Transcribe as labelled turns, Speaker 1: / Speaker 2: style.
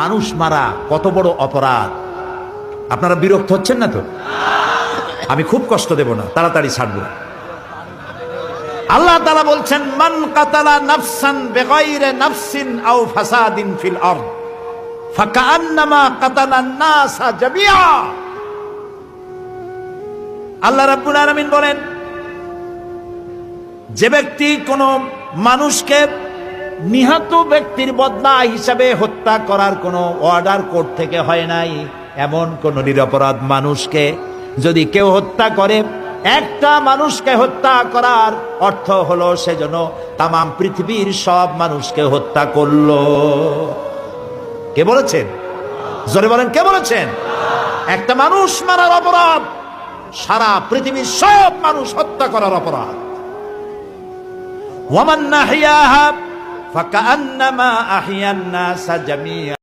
Speaker 1: মানুষ মারা কত বড় অপরাধ। আপনারা বিরক্ত হচ্ছেন না তো? আমি খুব কষ্ট দেব না, তাড়াতাড়ি ছাড়বো। আল্লাহ তাআলা বলছেন, মান কাতালা নাফসান বিগাইরি নাফসিন আও ফাসাদিন ফিল আরদ ফাকান্নামা কাতালান নাসা জামিআ। আল্লাহ রাব্বুল আলামিন বলেন, যে ব্যক্তি কোন মানুষকে নিহত ব্যক্তির বদলা হিসাবে হত্যা করার কোন অর্ডার কোর্ট থেকে হয় নাই, এমন কোন নিরপরাধ মানুষকে যদি কেউ হত্যা করে, একটা মানুষকে হত্যা করার অর্থ হলো সেজন্য তামাম পৃথিবীর সব মানুষকে হত্যা করলো। কে বলেছেন? জোরে বলেন, কে বলেছেন? একটা মানুষ মারার অপরাধ সারা পৃথিবীর সব মানুষ হত্যা করার অপরাধ। ওয়ামান নাহিয়াহা ফাকান্নামা আহিয়ান নাসা জামিআ।